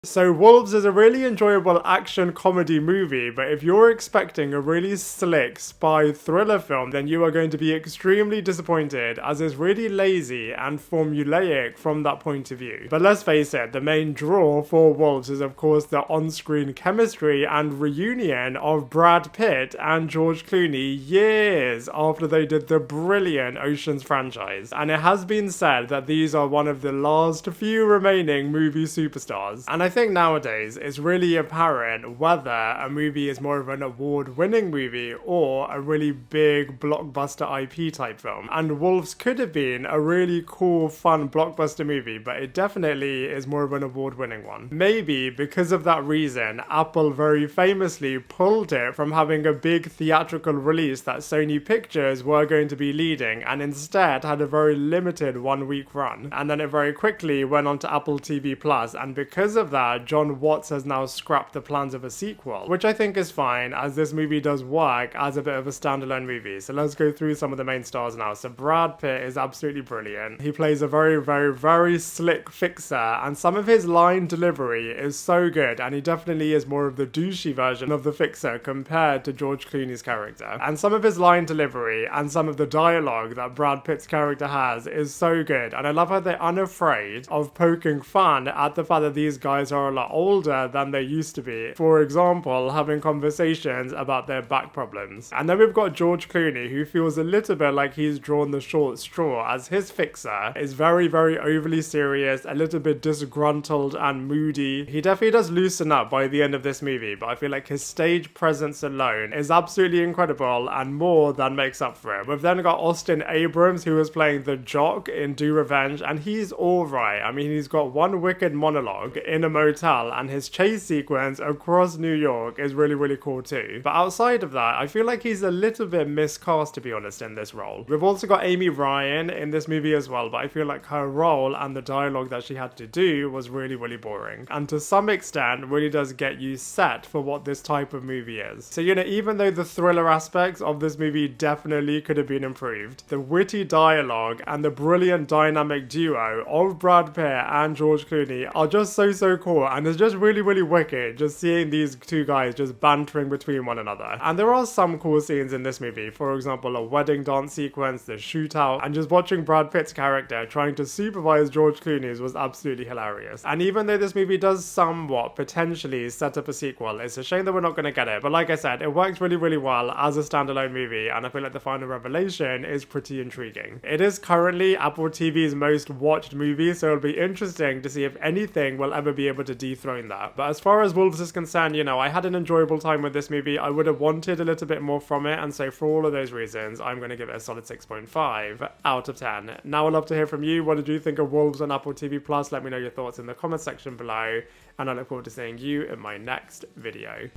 So Wolves is a really enjoyable action comedy movie, but if you're expecting a really slick spy thriller film, then you are going to be extremely disappointed, as it's really lazy and formulaic from that point of view. But let's face it, the main draw for Wolves is of course the on-screen chemistry and reunion of Brad Pitt and George Clooney years after they did the brilliant Ocean's franchise. And it has been said that these are one of the last few remaining movie superstars. And I think nowadays it's really apparent whether a movie is more of an award-winning movie or a really big blockbuster IP type film. And Wolves could have been a really cool, fun blockbuster movie, but it definitely is more of an award-winning one. Maybe because of that reason, Apple very famously pulled it from having a big theatrical release that Sony Pictures were going to be leading, and instead had a very limited one-week run. And then it very quickly went on to Apple TV Plus, and because of that, John Watts has now scrapped the plans of a sequel, which I think is fine, as this movie does work as a bit of a standalone movie. So let's go through some of the main stars now. So Brad Pitt is absolutely brilliant. He plays a very slick fixer, and some of his line delivery is so good, and he definitely is more of the douchey version of the fixer compared to George Clooney's character. And some of his line delivery and some of the dialogue that Brad Pitt's character has is so good, and I love how they're unafraid of poking fun at the fact that these guys are a lot older than they used to be. For example, having conversations about their back problems. And then we've got George Clooney, who feels a little bit like he's drawn the short straw, as his fixer is very overly serious, a little bit disgruntled and moody. He definitely does loosen up by the end of this movie, but I feel like his stage presence alone is absolutely incredible and more than makes up for it. We've then got Austin Abrams, who is playing the jock in Do Revenge, and he's alright. I mean, he's got one wicked monologue in a motel, and his chase sequence across New York is really cool too. But outside of that, I feel like he's a little bit miscast, to be honest, in this role. We've also got Amy Ryan in this movie as well, but I feel like her role and the dialogue that she had to do was really boring, and to some extent really does get you set for what this type of movie is. So, you know, even though the thriller aspects of this movie definitely could have been improved, the witty dialogue and the brilliant dynamic duo of Brad Pitt and George Clooney are just so cool, and it's just really wicked just seeing these two guys just bantering between one another. And there are some cool scenes in this movie, for example a wedding dance sequence, the shootout, and just watching Brad Pitt's character trying to supervise George Clooney's was absolutely hilarious. And even though this movie does somewhat potentially set up a sequel, it's a shame that we're not going to get it, but like I said, it works really well as a standalone movie, and I feel like the final revelation is pretty intriguing. It is currently Apple TV's most watched movie, so it'll be interesting to see if anything will ever be able to dethrone that. But as far as Wolves is concerned, you know, I had an enjoyable time with this movie. I would have wanted a little bit more from it, and so for all of those reasons, I'm going to give it a solid 6.5 out of 10. Now I'd love to hear from you. What did you think of Wolves on Apple TV Plus? Let me know your thoughts in the comment section below, and I look forward to seeing you in my next video.